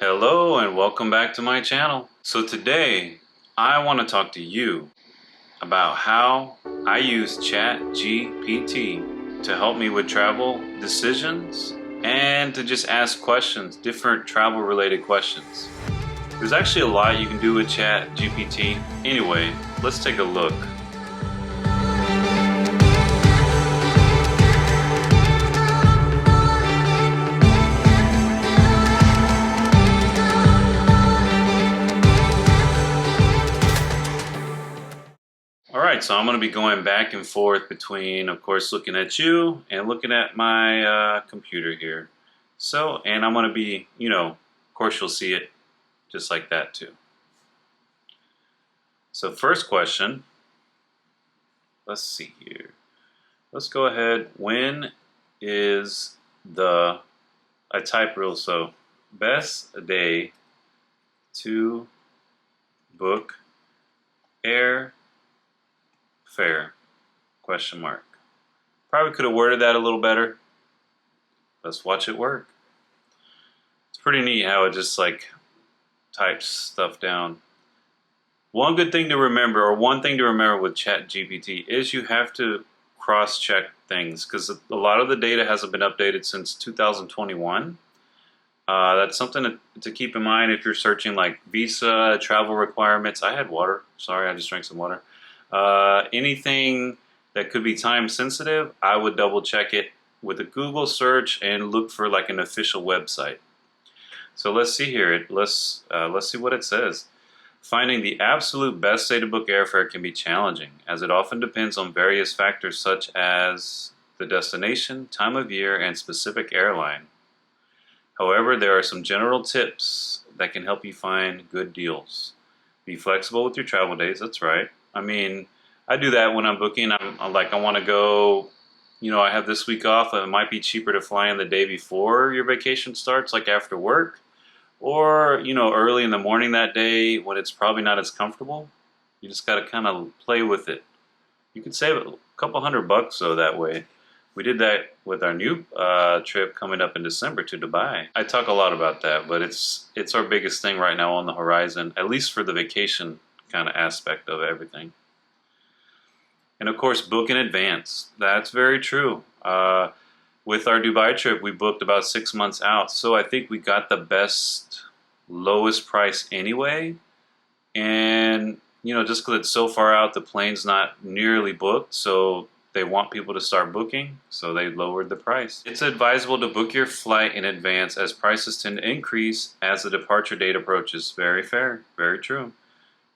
Hello and welcome back to my channel. So today I want to talk to you about how I use Chat GPT to help me with travel decisions and to just ask questions, different travel related questions. There's actually a lot you can do with Chat GPT. Anyway, let's take a look. Alright, so I'm going to be going back and forth between, of course, looking at you and looking at my computer here. So, and I'm going to be, of course you'll see it just like that too. So first question, let's see here. Let's go ahead. When is I type real so, best day to book air fare? Question mark. Probably could have worded that a little better. Let's watch it work. It's pretty neat how it just like types stuff down. One good thing to remember, or one thing to remember with Chat GPT, is you have to cross-check things because a lot of the data hasn't been updated since 2021. That's something to keep in mind if you're searching like visa, travel requirements. I had water. Sorry, I just drank some water. Anything that could be time sensitive, I would double check it with a Google search and look for like an official website. So let's see here. Let's see what it says. Finding the absolute best day to book airfare can be challenging, as it often depends on various factors such as the destination, time of year, and specific airline. However, there are some general tips that can help you find good deals. Be flexible with your travel days, that's right. I mean, I do that when I'm booking. I'm like, I want to go, I have this week off. It might be cheaper to fly in the day before your vacation starts, like after work. Or, early in the morning that day when it's probably not as comfortable. You just got to kind of play with it. You could save a couple $100 though that way. We did that with our new trip coming up in December to Dubai. I talk a lot about that, but it's our biggest thing right now on the horizon, at least for the vacation kind of aspect of everything. And of course, book in advance. That's very true. With our Dubai trip, we booked about 6 months out, so I think we got the best, lowest price anyway. And just because it's so far out, the plane's not nearly booked, so they want people to start booking, so they lowered the price. It's advisable to book your flight in advance as prices tend to increase as the departure date approaches. Very fair, very true.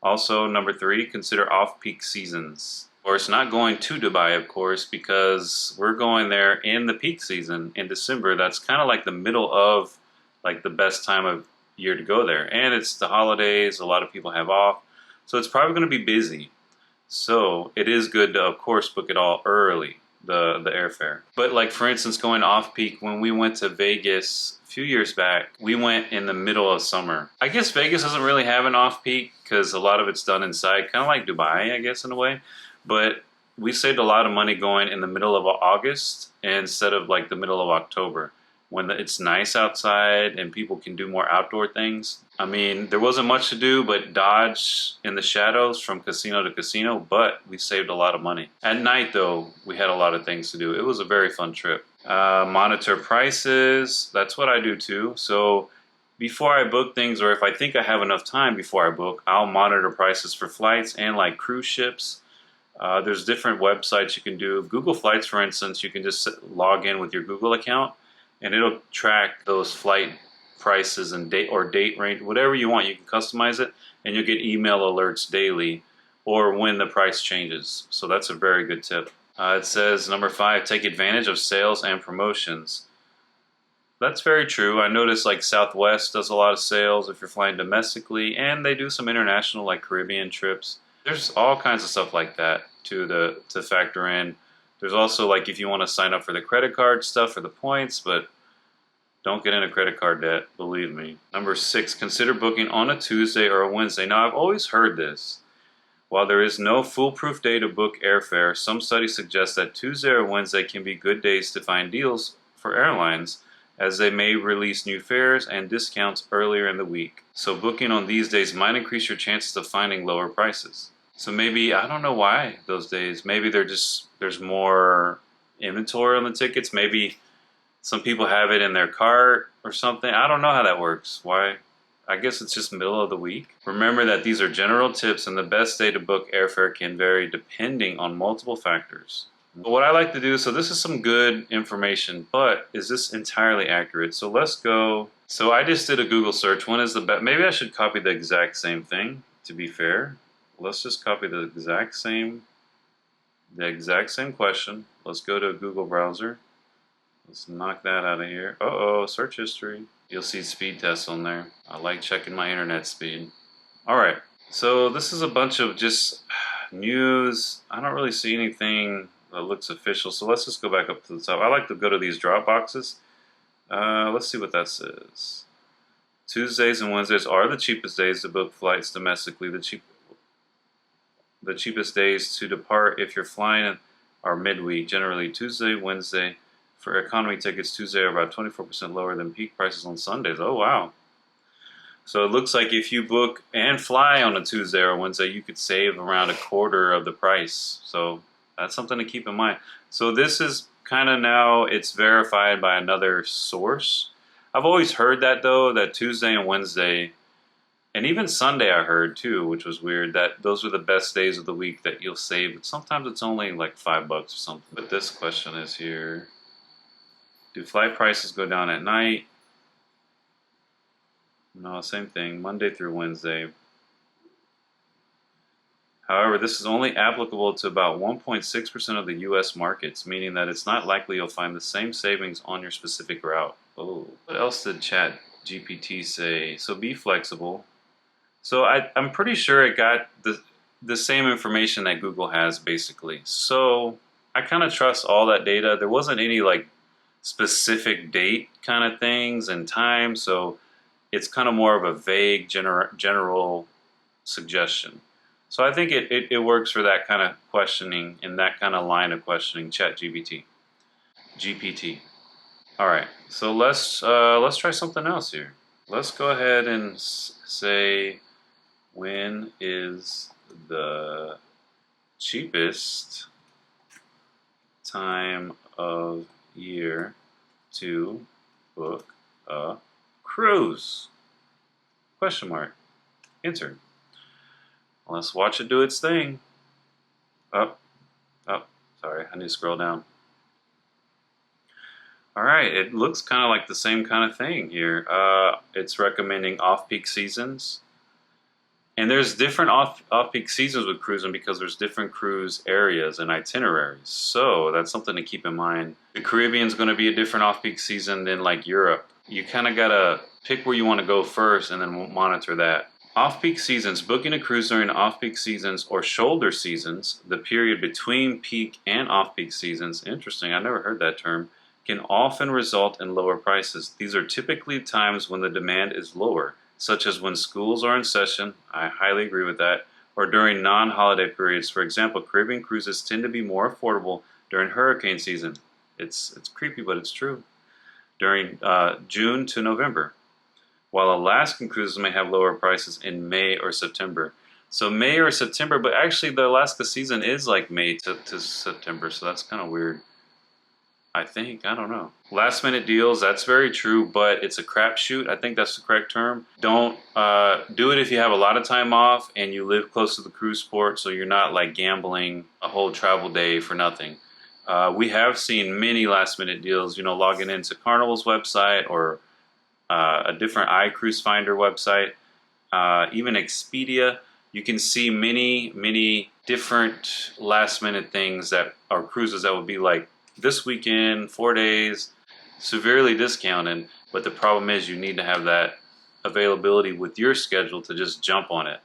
Also, number 3, consider off-peak seasons. Of course, not going to Dubai, of course, because we're going there in the peak season in December. That's kind of like the middle of like the best time of year to go there. And it's the holidays, a lot of people have off. So it's probably going to be busy. So it is good to, of course, book it all early, the airfare. But like, for instance, going off-peak, when we went to Vegas a few years back, we went in the middle of summer. I guess Vegas doesn't really have an off-peak because a lot of it's done inside, kind of like Dubai, I guess, in a way. But we saved a lot of money going in the middle of August instead of like the middle of October when it's nice outside and people can do more outdoor things. I mean, there wasn't much to do but dodge in the shadows from casino to casino, but we saved a lot of money. At night, though, we had a lot of things to do. It was a very fun trip. Monitor prices, that's what I do too. So before I book things, or if I think I have enough time before I book, I'll monitor prices for flights and like cruise ships. There's different websites you can do. Google Flights, for instance, you can just log in with your Google account and it'll track those flight prices and date range, whatever you want. You can customize it and you'll get email alerts daily or when the price changes. So that's a very good tip. It says, number 5, take advantage of sales and promotions. That's very true. I noticed like Southwest does a lot of sales if you're flying domestically, and they do some international like Caribbean trips. There's all kinds of stuff like that to factor in. There's also like if you want to sign up for the credit card stuff for the points, but don't get into credit card debt, believe me. Number 6, consider booking on a Tuesday or a Wednesday. Now, I've always heard this. While there is no foolproof day to book airfare, some studies suggest that Tuesday or Wednesday can be good days to find deals for airlines, as they may release new fares and discounts earlier in the week. So booking on these days might increase your chances of finding lower prices. So maybe, I don't know why those days, maybe there's more inventory on the tickets. Maybe some people have it in their cart or something. I don't know how that works. Why? I guess it's just middle of the week. Remember that these are general tips and the best day to book airfare can vary depending on multiple factors. But what I like to do, so this is some good information, but is this entirely accurate? So let's go. So I just did a Google search. When is the best? Maybe I should copy the exact same thing, to be fair. Let's just copy the exact same question. Let's go to a Google browser. Let's knock that out of here. Uh-oh, search history. You'll see speed tests on there. I like checking my internet speed. All right, so this is a bunch of just news. I don't really see anything that looks official, so let's just go back up to the top. I like to go to these drop boxes. Let's see what that says. Tuesdays and Wednesdays are the cheapest days to book flights domestically. The cheapest days to depart if you're flying are midweek, generally Tuesday, Wednesday. For economy tickets, Tuesday are about 24% lower than peak prices on Sundays. Oh, wow. So it looks like if you book and fly on a Tuesday or Wednesday, you could save around a quarter of the price. So that's something to keep in mind. So this is kind of now, it's verified by another source. I've always heard that though, that Tuesday and Wednesday, and even Sunday I heard too, which was weird, that those are the best days of the week that you'll save. But sometimes it's only like $5 or something. But this question is here. Do flight prices go down at night? No, same thing, Monday through Wednesday. However, this is only applicable to about 1.6% of the US markets, meaning that it's not likely you'll find the same savings on your specific route. Oh, what else did Chat GPT say? So be flexible. So I'm pretty sure it got the same information that Google has basically. So I kind of trust all that data. There wasn't any like specific date kind of things and time, so it's kind of more of a vague general suggestion. So I think it works for that kind of questioning and that kind of line of questioning. Chat GPT. All right, so let's try something else here. Let's go ahead and say, when is the cheapest time of year to book a cruise? Question mark. Enter. Let's watch it do its thing. Oh, sorry, I need to scroll down. All right, it looks kind of like the same kind of thing here. It's recommending off-peak seasons. And there's different off-peak seasons with cruising because there's different cruise areas and itineraries. So that's something to keep in mind. The Caribbean's going to be a different off-peak season than like Europe. You kind of got to pick where you want to go first and then monitor that. Off-peak seasons, booking a cruise during off-peak seasons or shoulder seasons, the period between peak and off-peak seasons, interesting, I never heard that term, can often result in lower prices. These are typically times when the demand is lower, such as when schools are in session, I highly agree with that, or during non-holiday periods. For example, Caribbean cruises tend to be more affordable during hurricane season. It's creepy, but it's true. During June to November, while Alaskan cruises may have lower prices in May or September. So May or September, but actually the Alaska season is like May to September, so that's kind of weird. I think, I don't know. Last minute deals, that's very true, but it's a crapshoot. I think that's the correct term. Don't do it if you have a lot of time off and you live close to the cruise port, so you're not like gambling a whole travel day for nothing. We have seen many last minute deals, you know, logging into Carnival's website or a different iCruise Finder website, even Expedia. You can see many different last minute things that are cruises that would be like this weekend, 4 days, severely discounted. But the problem is you need to have that availability with your schedule to just jump on it.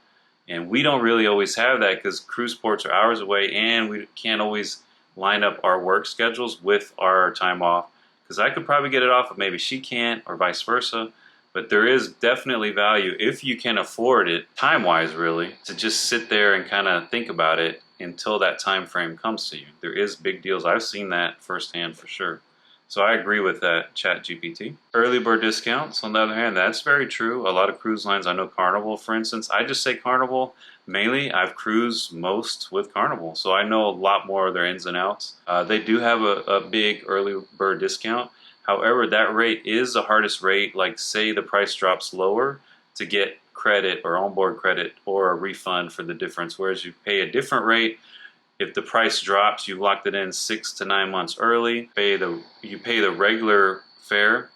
And we don't really always have that because cruise ports are hours away and we can't always line up our work schedules with our time off. Because I could probably get it off, but maybe she can't, or vice versa. But there is definitely value, if you can afford it, time-wise really, to just sit there and kind of think about it until that time frame comes to you. There is big deals. I've seen that firsthand for sure. So I agree with that, Chat GPT. Early bird discounts, on the other hand, that's very true. A lot of cruise lines, I know Carnival, for instance. I just say Carnival mainly. I've cruised most with Carnival, so I know a lot more of their ins and outs. They do have a big early bird discount. However, that rate is the hardest rate. Like, say the price drops lower, to get credit or onboard credit or a refund for the difference. Whereas you pay a different rate if the price drops, you locked it in 6 to 9 months early. You pay the regular fare,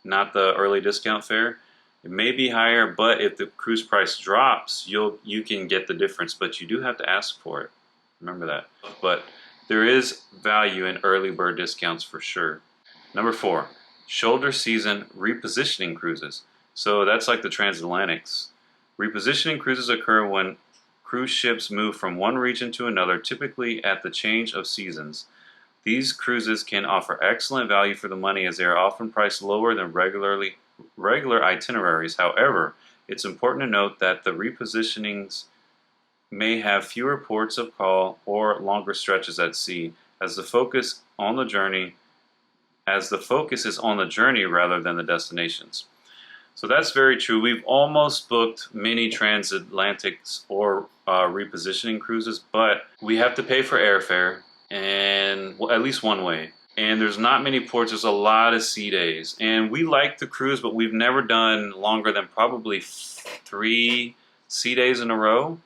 not the early discount fare. It may be higher, but if the cruise price drops, you can get the difference, but you do have to ask for it. Remember that. But there is value in early bird discounts for sure. Number 4, shoulder season repositioning cruises. So that's like the transatlantics. Repositioning cruises occur when cruise ships move from one region to another, typically at the change of seasons. These cruises can offer excellent value for the money as they are often priced lower than regular itineraries. However, it's important to note that the repositionings may have fewer ports of call or longer stretches at sea, as the focus is on the journey rather than the destinations. So that's very true. We've almost booked many transatlantics or repositioning cruises, but we have to pay for airfare, and at least one way. And there's not many ports. There's a lot of sea days. And we like the cruise, but we've never done longer than probably 3 sea days in a row.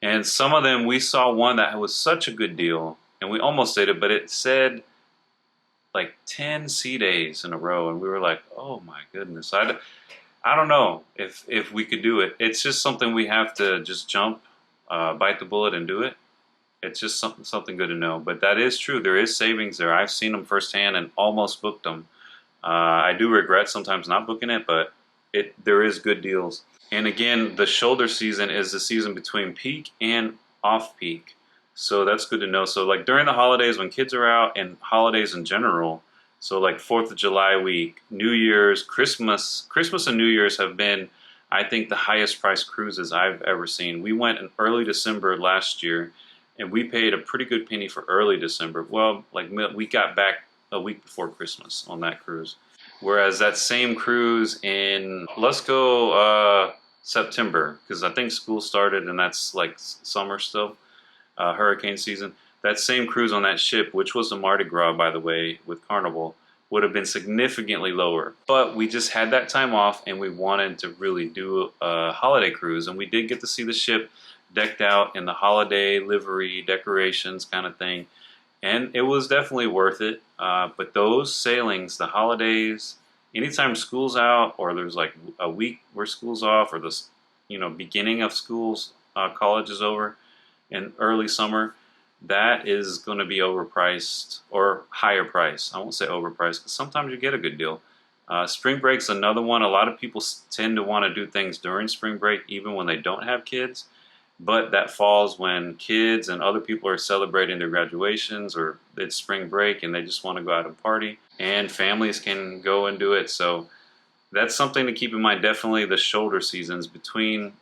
And some of them, we saw one that was such a good deal, and we almost did it, but it said like 10 sea days in a row, and we were like, oh my goodness. I don't know if we could do it. It's just something we have to just jump, bite the bullet and do it. It's just something good to know. But that is true. There is savings there. I've seen them firsthand and almost booked them. I do regret sometimes not booking it, but there is good deals. And again, the shoulder season is the season between peak and off peak. So that's good to know. So like during the holidays when kids are out, and holidays in general, so like 4th of July week, New Year's, Christmas and New Year's have been, I think, the highest priced cruises I've ever seen. We went in early December last year, and we paid a pretty good penny for early December. Well, like we got back a week before Christmas on that cruise. Whereas that same cruise in, let's go September, because I think school started and that's like summer still, hurricane season. That same cruise on that ship, which was the Mardi Gras, by the way, with Carnival, would have been significantly lower. But we just had that time off, and we wanted to really do a holiday cruise. And we did get to see the ship decked out in the holiday livery, decorations kind of thing. And it was definitely worth it. But those sailings, the holidays, anytime school's out, or there's like a week where school's off, or the beginning of school's college is over in early summer, that is going to be overpriced or higher price. I won't say overpriced, because sometimes you get a good deal. Spring break's another one. A lot of people tend to want to do things during spring break, even when they don't have kids. But that falls when kids and other people are celebrating their graduations, or it's spring break and they just want to go out and party. And families can go and do it. So that's something to keep in mind. Definitely the shoulder seasons between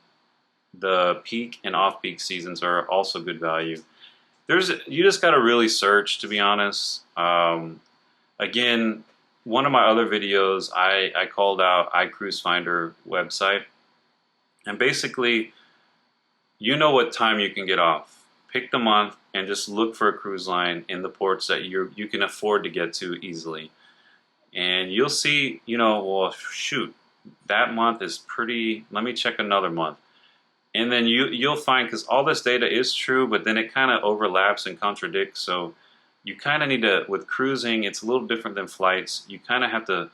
the peak and off-peak seasons are also good value. You just got to really search, to be honest. Again, one of my other videos, I called out iCruiseFinder website. And basically, you know what time you can get off. Pick the month and just look for a cruise line in the ports that you can afford to get to easily. And you'll see, well, shoot, that month is pretty, let me check another month. And then you'll find, because all this data is true, but then it kind of overlaps and contradicts. So you kind of need to, with cruising, it's a little different than flights. You kind of have to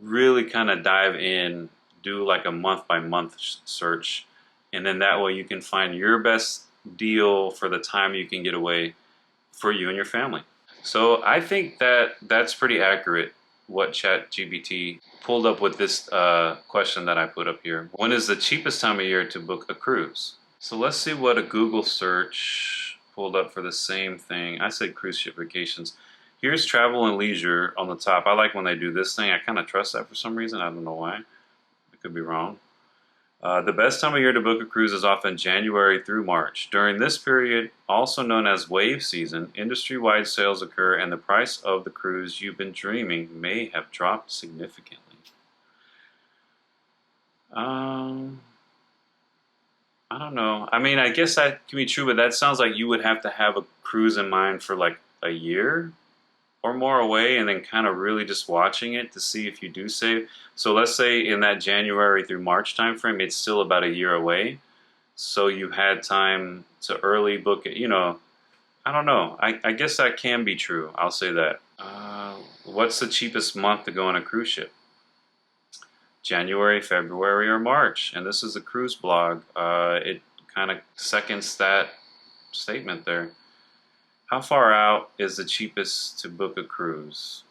really kind of dive in, do like a month-by-month search. And then that way you can find your best deal for the time you can get away for you and your family. So I think that's pretty accurate, what Chat GPT pulled up with this question that I put up here. When is the cheapest time of year to book a cruise? So let's see what a Google search pulled up for the same thing. I said cruise ship vacations. Here's travel and leisure on the top. I like when they do this thing. I kind of trust that for some reason. I don't know why. I could be wrong. The best time of year to book a cruise is often January through March. During this period, also known as wave season, industry-wide sales occur and the price of the cruise you've been dreaming may have dropped significantly. Um, I don't know. I mean, I guess that can be true, but that sounds like you would have to have a cruise in mind for like a year or more away and then kind of really just watching it to see if you do save. So let's say in that January through March timeframe, it's still about a year away. So you had time to early book it. I don't know. I guess that can be true. I'll say that. What's the cheapest month to go on a cruise ship? January, February, or March. And this is a cruise blog. It kind of seconds that statement there. How far out is the cheapest to book a cruise?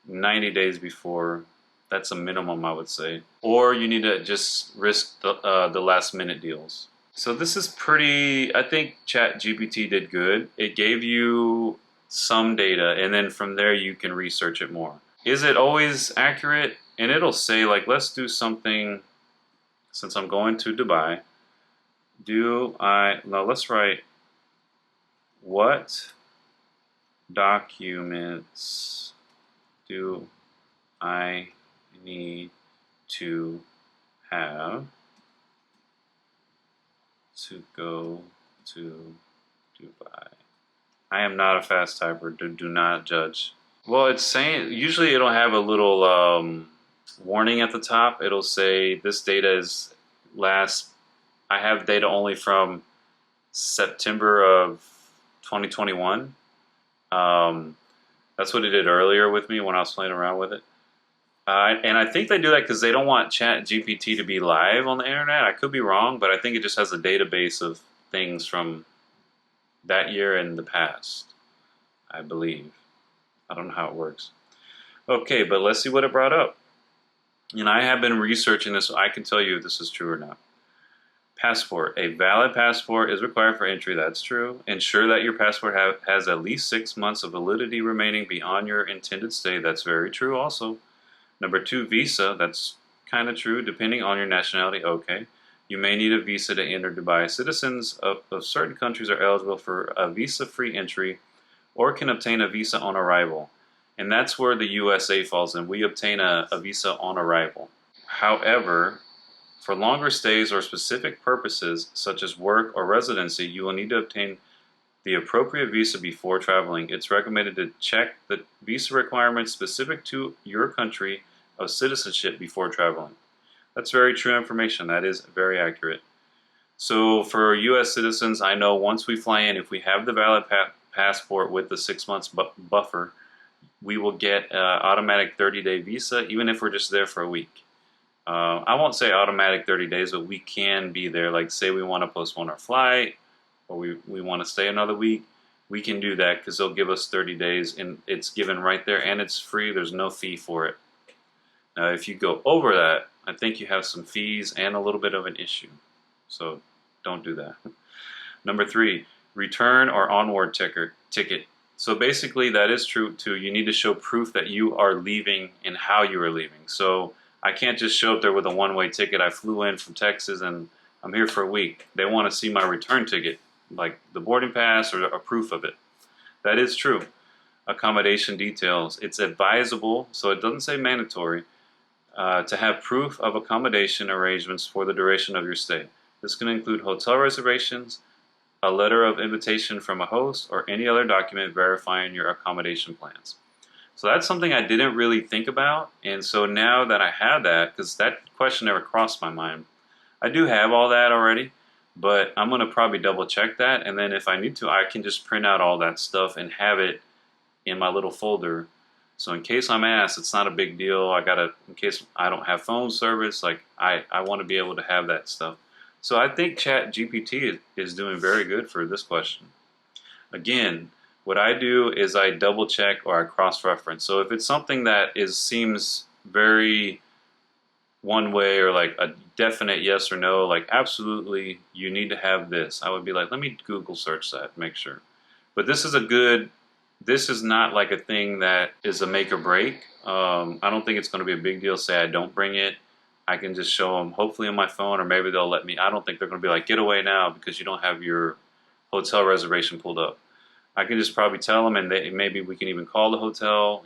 90 days before. That's a minimum, I would say. Or you need to just risk the last minute deals. So this is pretty, I think Chat GPT did good. It gave you some data, and then from there you can research it more. Is it always accurate? And it'll say, like, let's do something, since I'm going to Dubai. Let's write, what documents do I need to have to go to Dubai? I am not a fast typer. Do not judge. Well, it's saying, usually it'll have a little warning at the top. It'll say this data is I have data only from September of 2021. That's what it did earlier with me when I was playing around with it. And I think they do that because they don't want Chat GPT to be live on the internet. I could be wrong, but I think it just has a database of things from that year and the past, I believe. I don't know how it works. Okay, but let's see what it brought up. And I have been researching this, so I can tell you if this is true or not. Passport. A valid passport is required for entry. That's true. Ensure that your passport has at least 6 months of validity remaining beyond your intended stay. That's very true also. Number 2, visa. That's kind of true, depending on your nationality. Okay. You may need a visa to enter Dubai. Citizens of certain countries are eligible for a visa-free entry or can obtain a visa on arrival. And that's where the USA falls in. We obtain a visa on arrival. However, for longer stays or specific purposes, such as work or residency, you will need to obtain the appropriate visa before traveling. It's recommended to check the visa requirements specific to your country of citizenship before traveling. That's very true information. That is very accurate. So for U.S. citizens, I know once we fly in, if we have the valid passport with the 6 months buffer, we will get automatic 30-day visa, even if we're just there for a week. I won't say automatic 30 days, but we can be there. Like, say we want to postpone our flight, or we want to stay another week, we can do that because they'll give us 30 days, and it's given right there, and it's free. There's no fee for it. Now, if you go over that, I think you have some fees and a little bit of an issue. So don't do that. Number 3, return or onward ticket. So basically, that is true too. You need to show proof that you are leaving and how you are leaving. So I can't just show up there with a one-way ticket. I flew in from Texas and I'm here for a week. They want to see my return ticket, like the boarding pass or a proof of it. That is true. Accommodation details. It's advisable, so it doesn't say mandatory, to have proof of accommodation arrangements for the duration of your stay. This can include hotel reservations, a letter of invitation from a host, or any other document verifying your accommodation plans. So that's something I didn't really think about, and so now that I have that, because that question never crossed my mind, I do have all that already, but I'm going to probably double check that, and then if I need to, I can just print out all that stuff and have it in my little folder. So in case I'm asked, it's not a big deal. In case I don't have phone service, like I want to be able to have that stuff. So I think Chat GPT is doing very good for this question. Again, what I do is I double check or I cross-reference. So if it's something that seems very one way or like a definite yes or no, like absolutely you need to have this, I would be like, let me Google search that, make sure. But this is not like a thing that is a make or break. I don't think it's going to be a big deal. Say I don't bring it. I can just show them, hopefully on my phone, or maybe they'll let me. I don't think they're going to be like, get away now because you don't have your hotel reservation pulled up. I can just probably tell them, and maybe we can even call the hotel,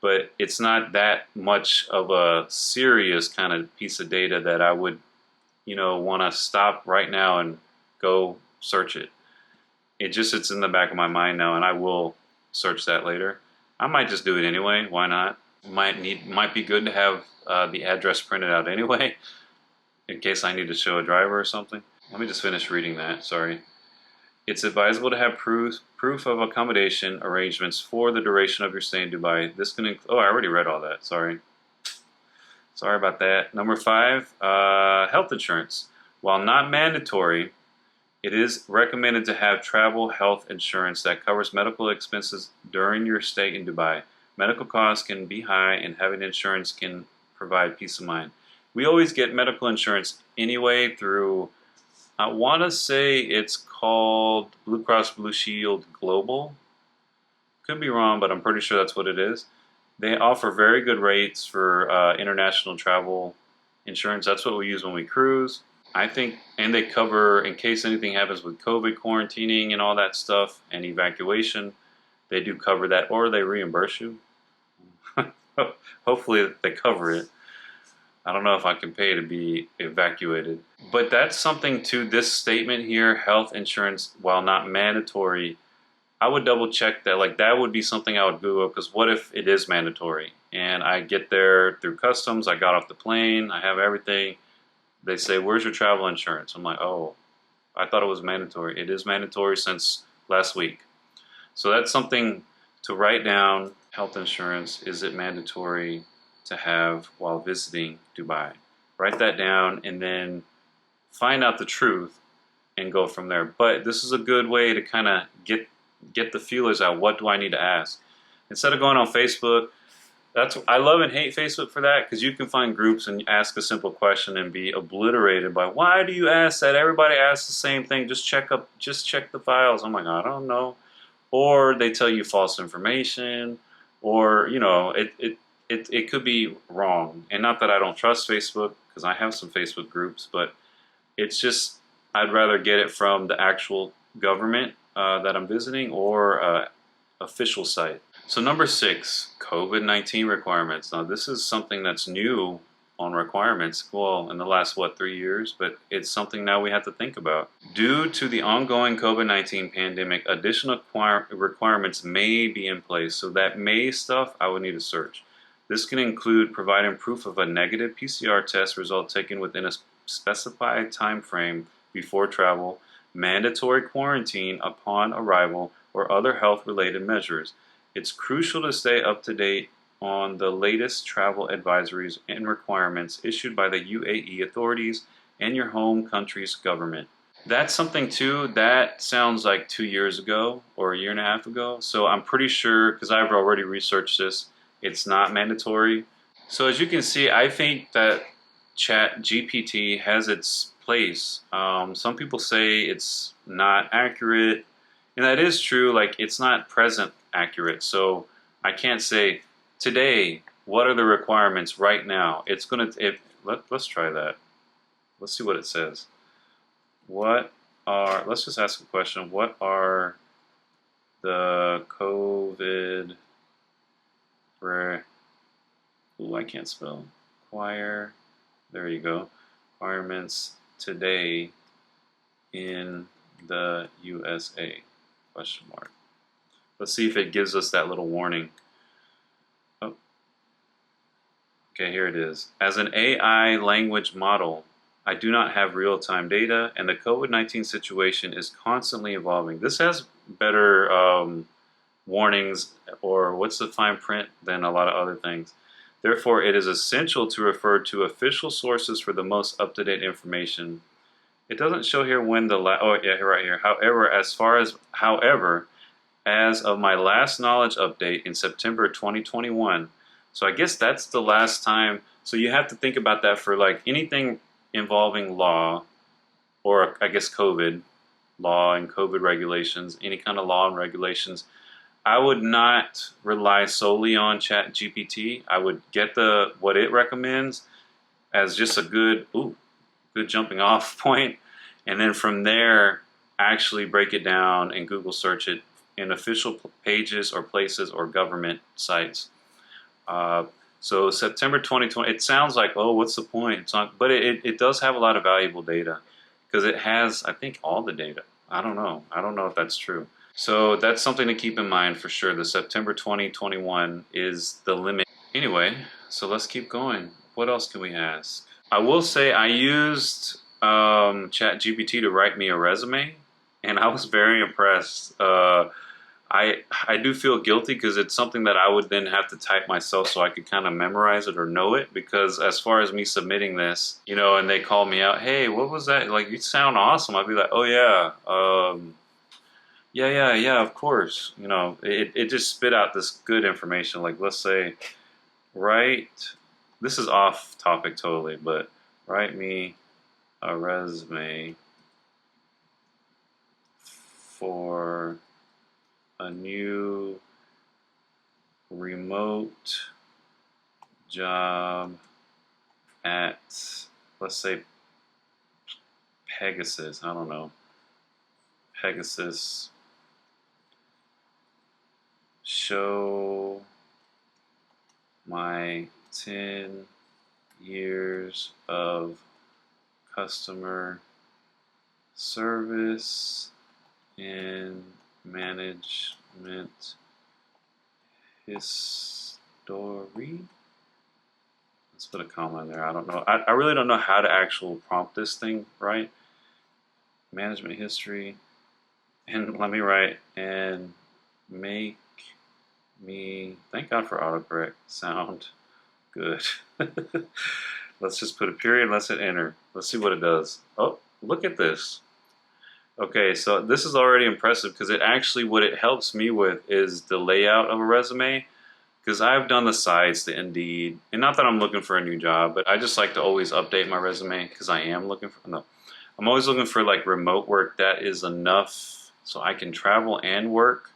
but it's not that much of a serious kind of piece of data that I would, want to stop right now and go search it. It just sits in the back of my mind now, and I will search that later. I might just do it anyway. Why not? Might be good to have the address printed out anyway, in case I need to show a driver or something. Let me just finish reading that. Sorry. It's advisable to have proof of accommodation arrangements for the duration of your stay in Dubai. This can I already read all that. Sorry about that. Number 5, health insurance. While not mandatory, it is recommended to have travel health insurance that covers medical expenses during your stay in Dubai. Medical costs can be high, and having insurance can provide peace of mind. We always get medical insurance anyway through, I want to say it's called Blue Cross Blue Shield Global. Could be wrong, but I'm pretty sure that's what it is. They offer very good rates for international travel insurance. That's what we use when we cruise. I think, and they cover in case anything happens with COVID quarantining and all that stuff and evacuation. They do cover that, or they reimburse you. Hopefully they cover it. I don't know if I can pay to be evacuated. But that's something to this statement here, health insurance, while not mandatory. I would double check that. Like, that would be something I would Google, because what if it is mandatory? And I get there through customs, I got off the plane, I have everything. They say, where's your travel insurance? I'm like, oh, I thought it was mandatory. It is mandatory since last week. So that's something to write down. Health insurance, is it mandatory to have while visiting Dubai? Write that down and then find out the truth and go from there. But this is a good way to kind of get the feelers out. What do I need to ask? Instead of going on Facebook, I love and hate Facebook for that, because you can find groups and ask a simple question and be obliterated by, why do you ask that? Everybody asks the same thing. Just check the files. I'm like, I don't know. Or they tell you false information, or it could be wrong. And not that I don't trust Facebook, because I have some Facebook groups, but it's just, I'd rather get it from the actual government that I'm visiting, or official site. So number 6, COVID-19 requirements. Now this is something that's new on requirements, well, in the last, 3 years, but it's something now we have to think about. Due to the ongoing COVID-19 pandemic, additional requirements may be in place. So that may stuff I would need to search. This can include providing proof of a negative PCR test result taken within a specified time frame before travel, mandatory quarantine upon arrival, or other health-related measures. It's crucial to stay up to date on the latest travel advisories and requirements issued by the UAE authorities and your home country's government. That's something too, that sounds like 2 years ago or a year and a half ago. So I'm pretty sure, because I've already researched this, it's not mandatory. So as you can see, I think that Chat GPT has its place. Some people say it's not accurate, and that is true. Like, it's not present accurate. So I can't say, today, what are the requirements right now? It's gonna, let's try that. Let's see what it says. Let's just ask a question. What are the COVID, I can't spell. There you go. Requirements today in the USA, question mark. Let's see if it gives us that little warning. Oh. Okay, here it is. As an AI language model, I do not have real-time data, and the COVID-19 situation is constantly evolving. This has better warnings, or what's the fine print, than a lot of other things. Therefore, it is essential to refer to official sources for the most up-to-date information. It doesn't show here when the right here. However, as of my last knowledge update in September 2021, so I guess that's the last time. So you have to think about that for like anything involving law, or I guess COVID law and COVID regulations, any kind of law and regulations. I would not rely solely on Chat GPT. I would get what it recommends, as just a good jumping off point, and then from there actually break it down and Google search it in official pages or places or government sites. So September 2020, it sounds like, oh, what's the point? It's not, but it does have a lot of valuable data because it has, I think, all the data. I don't know. I don't know if that's true. So that's something to keep in mind for sure. The September 2021 is the limit. Anyway, so let's keep going. What else can we ask? I will say I used Chat GPT to write me a resume, and I was very impressed. I do feel guilty because it's something that I would then have to type myself so I could kind of memorize it or know it. Because as far as me submitting this, you know, and they call me out, hey, what was that? Like, you sound awesome. I'd be like, oh yeah, yeah, of course. You know, it just spit out this good information. Like, let's say, write. This is off topic totally, but write me a resume for a new remote job at, let's say, Pegasus. I don't know. Pegasus. Show my 10 years of customer service and management history. Let's put a comma in there. I don't know. I really don't know how to actually prompt this thing right. Management history. And let me write, and make me, thank God for autocorrect, sound good. Let's just put a period, let's hit enter. Let's see what it does. Oh, look at this. Okay, so this is already impressive because it actually, what it helps me with is the layout of a resume, because I've done the sides, the Indeed, and not that I'm looking for a new job, but I just like to always update my resume because I am looking for, no, I'm always looking for like remote work that is enough so I can travel and work,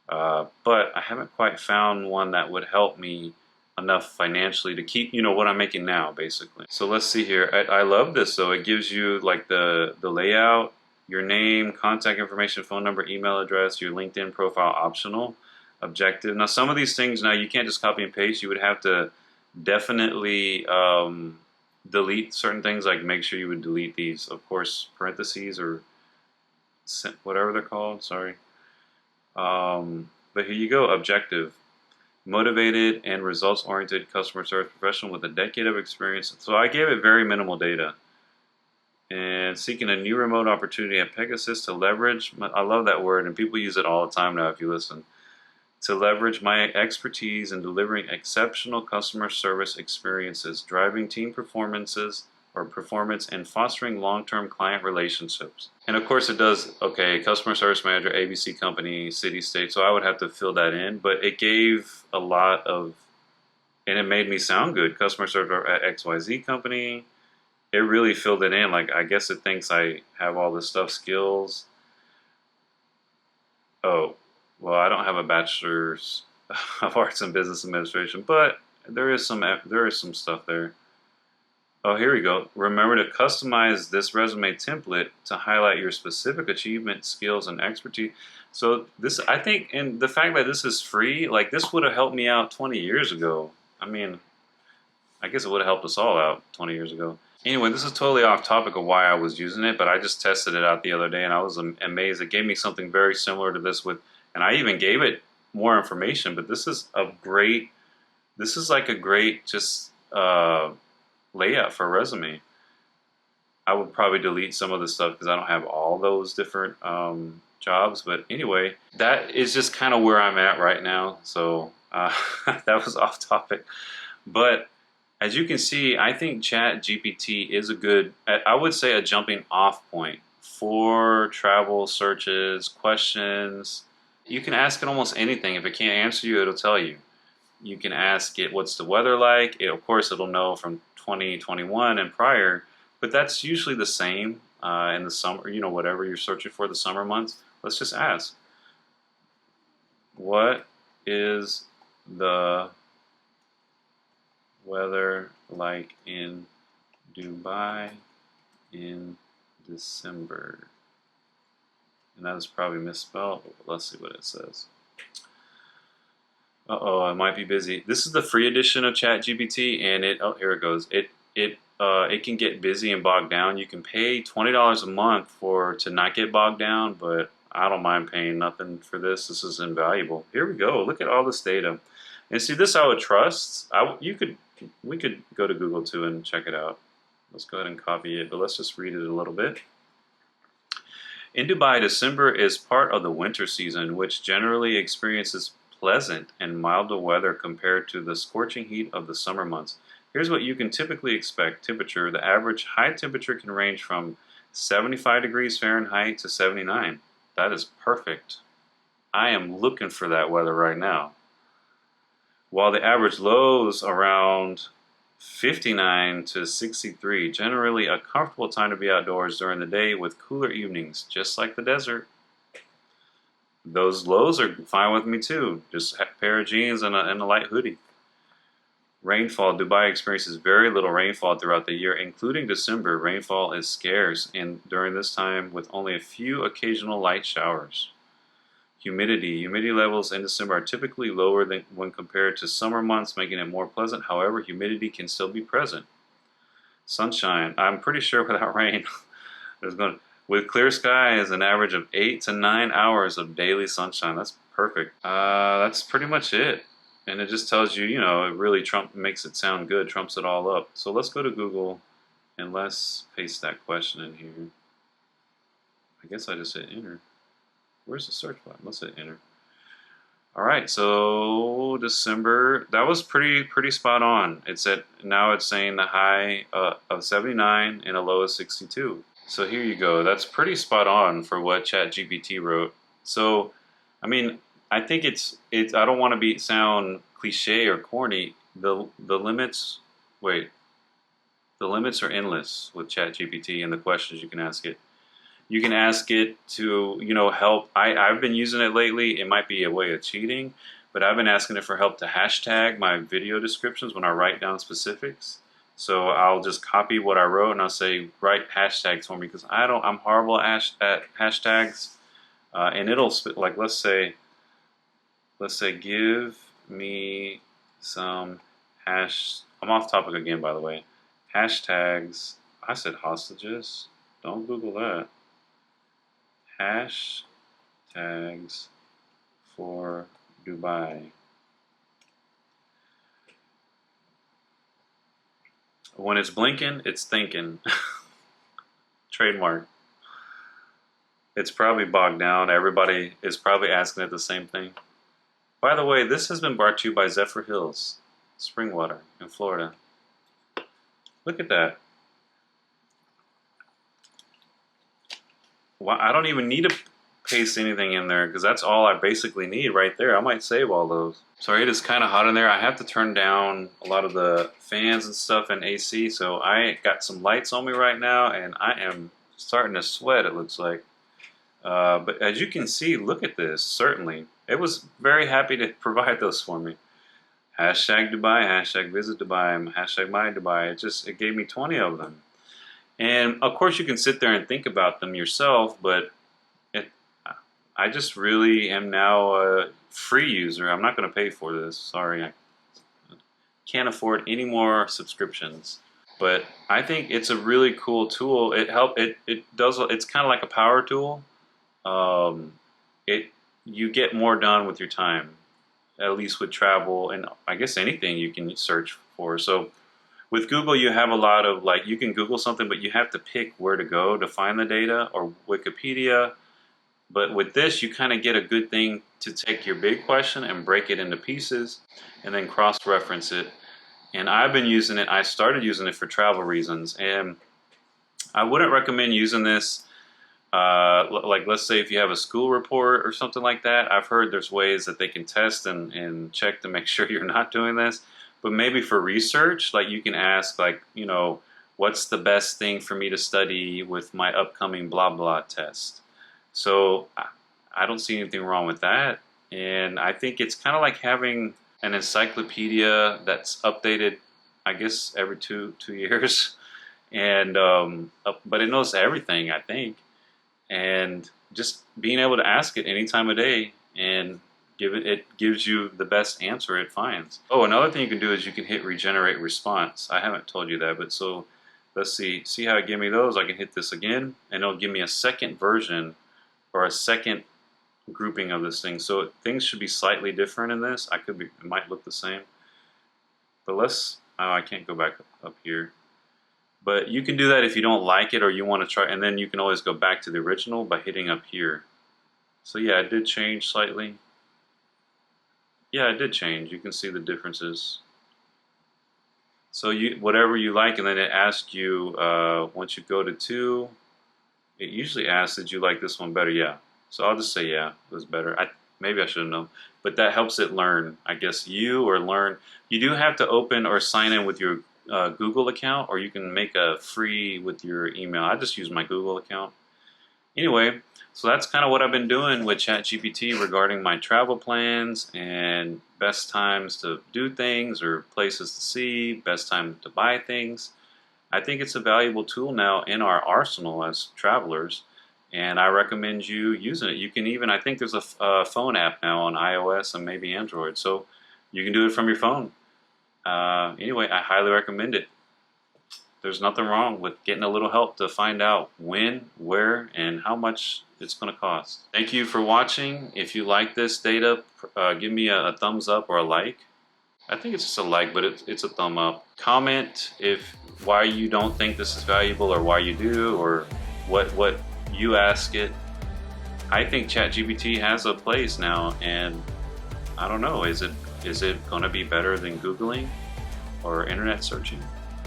but I haven't quite found one that would help me enough financially to keep, you know, what I'm making now, basically. So let's see here. I love this though. It gives you like the layout, your name, contact information, phone number, email address, your LinkedIn profile optional, objective. Now some of these things now you can't just copy and paste. You would have to definitely delete certain things, like make sure you would delete these, of course, parentheses or whatever they're called, sorry. But here you go, objective. Motivated and results-oriented customer service professional with a decade of experience. So I gave it very minimal data. And seeking a new remote opportunity at Pegasus to leverage, I love that word, and people use it all the time now if you listen, to leverage my expertise in delivering exceptional customer service experiences, driving team performance and fostering long-term client relationships. And of course it does, okay, customer service manager, ABC company, city, state, so I would have to fill that in, but it gave a lot of, and it made me sound good, customer service at XYZ company. It really filled it in, like I guess it thinks I have all this stuff, skills. Oh, well, I don't have a bachelor's of arts in business administration, but there is some stuff there. Oh, here we go. Remember to customize this resume template to highlight your specific achievements, skills, and expertise. So this, I think, and the fact that this is free, like this would have helped me out 20 years ago. I mean, I guess it would have helped us all out 20 years ago. Anyway, this is totally off topic of why I was using it, but I just tested it out the other day and I was amazed. It gave me something very similar to this with, and I even gave it more information, but this is like a great just layout for a resume. I would probably delete some of the stuff because I don't have all those different jobs, but anyway, that is just kind of where I'm at right now. So that was off topic, but as you can see, I think Chat GPT is a good, I would say, a jumping off point for travel searches, questions. You can ask it almost anything. If it can't answer you, it'll tell you. You can ask it, what's the weather like? Of course, it'll know from 2021 and prior, but that's usually the same in the summer, you know, whatever you're searching for, the summer months. Let's just ask, what is the weather like in Dubai in December. And that is probably misspelled. Let's see what it says. Uh-oh, it might be busy. This is the free edition of Chat GPT, and here it goes. It can get busy and bogged down. You can pay $20 a month to not get bogged down, but I don't mind paying nothing for this. This is invaluable. Here we go. Look at all this data. And see, this I would trust. We could go to Google too and check it out. Let's go ahead and copy it, but let's just read it a little bit. In Dubai, December is part of the winter season, which generally experiences pleasant and milder weather compared to the scorching heat of the summer months. Here's what you can typically expect. Temperature. The average high temperature can range from 75 degrees Fahrenheit to 79. That is perfect. I am looking for that weather right now. While the average lows around 59 to 63, generally a comfortable time to be outdoors during the day with cooler evenings, just like the desert. Those lows are fine with me too. Just a pair of jeans and a light hoodie. Rainfall. Dubai experiences very little rainfall throughout the year, including December. Rainfall is scarce and during this time with only a few occasional light showers. Humidity. Humidity levels in December are typically lower than when compared to summer months, making it more pleasant. However, humidity can still be present. Sunshine. I'm pretty sure without rain, with clear skies, an average of 8 to 9 hours of daily sunshine. That's perfect. That's pretty much it. And it just tells you, it really makes it sound good, trumps it all up. So let's go to Google and let's paste that question in here. I guess I just hit enter. Where's the search button? Let's hit enter. All right, so December, that was pretty spot on. Now it's saying the high of 79 and a low of 62. So here you go. That's pretty spot on for what Chat GPT wrote. So, I mean, I think I don't want to sound cliche or corny. The limits are endless with Chat GPT and the questions you can ask it. You can ask it to, help. I've been using it lately. It might be a way of cheating, but I've been asking it for help to hashtag my video descriptions when I write down specifics. So I'll just copy what I wrote and I'll say, write hashtags for me because I'm horrible at hashtags. And it'll like, let's say, give me some I'm off topic again, by the way. Hashtags. I said hostages. Don't Google that. Hashtags for Dubai. When it's blinking, it's thinking. Trademark. It's probably bogged down. Everybody is probably asking it the same thing. By the way, this has been brought to you by Zephyr Hills Spring Water in Florida. Look at that. Well, I don't even need to paste anything in there because that's all I basically need right there. I might save all those. Sorry, it is kind of hot in there. I have to turn down a lot of the fans and stuff and AC, so I got some lights on me right now and I am starting to sweat, it looks like. But as you can see, look at this, certainly. It was very happy to provide those for me. Hashtag Dubai, hashtag visit Dubai, hashtag my Dubai. It gave me 20 of them. And of course you can sit there and think about them yourself, but I just really am now a free user. I'm not going to pay for this. Sorry, I can't afford any more subscriptions. But I think it's a really cool tool. It's kind of like a power tool. You get more done with your time, at least with travel and I guess anything you can search for. So with Google, you have a lot of you can Google something, but you have to pick where to go to find the data, or Wikipedia. But with this, you kind of get a good thing to take your big question and break it into pieces and then cross-reference it. And I've been using it. I started using it for travel reasons, and I wouldn't recommend using this. Let's say if you have a school report or something like that, I've heard there's ways that they can test and check to make sure you're not doing this. But maybe for research, you can ask, what's the best thing for me to study with my upcoming blah blah test. So I don't see anything wrong with that. And I think it's kind of like having an encyclopedia that's updated, I guess, every two years. and but it knows everything, I think. And just being able to ask it any time of day and it gives you the best answer it finds. Oh, another thing you can do is you can hit regenerate response. I haven't told you that, but so let's see how it gave me those. I can hit this again and it'll give me a second version or a second grouping of this thing. So things should be slightly different in this. It might look the same, but I can't go back up here. But you can do that if you don't like it or you want to try, and then you can always go back to the original by hitting up here. So yeah, it did change slightly. Yeah, it did change. You can see the differences. So whatever you like, and then it asks you, once you go to 2, it usually asks, did you like this one better? Yeah. So I'll just say, yeah, it was better. Maybe I should have known. But that helps it learn, I guess, learn. You do have to open or sign in with your Google account, or you can make a free with your email. I just use my Google account. Anyway, so that's kind of what I've been doing with Chat GPT regarding my travel plans and best times to do things or places to see, best time to buy things. I think it's a valuable tool now in our arsenal as travelers, and I recommend you using it. You can even, I think there's a phone app now on iOS and maybe Android, so you can do it from your phone. Anyway, I highly recommend it. There's nothing wrong with getting a little help to find out when, where, and how much it's going to cost. Thank you for watching. If you like this data, give me a thumbs up or a like. I think it's just a like, but it's a thumb up. Comment why you don't think this is valuable or why you do, or what you ask it. I think ChatGPT has a place now, and I don't know, is it going to be better than Googling or internet searching?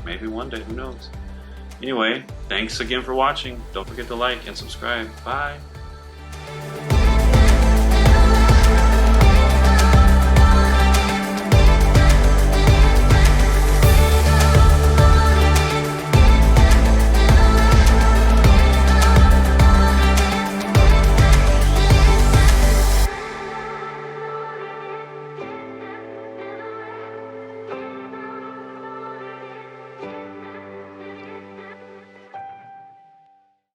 Maybe one day, who knows? Anyway, thanks again for watching. Don't forget to like and subscribe. Bye.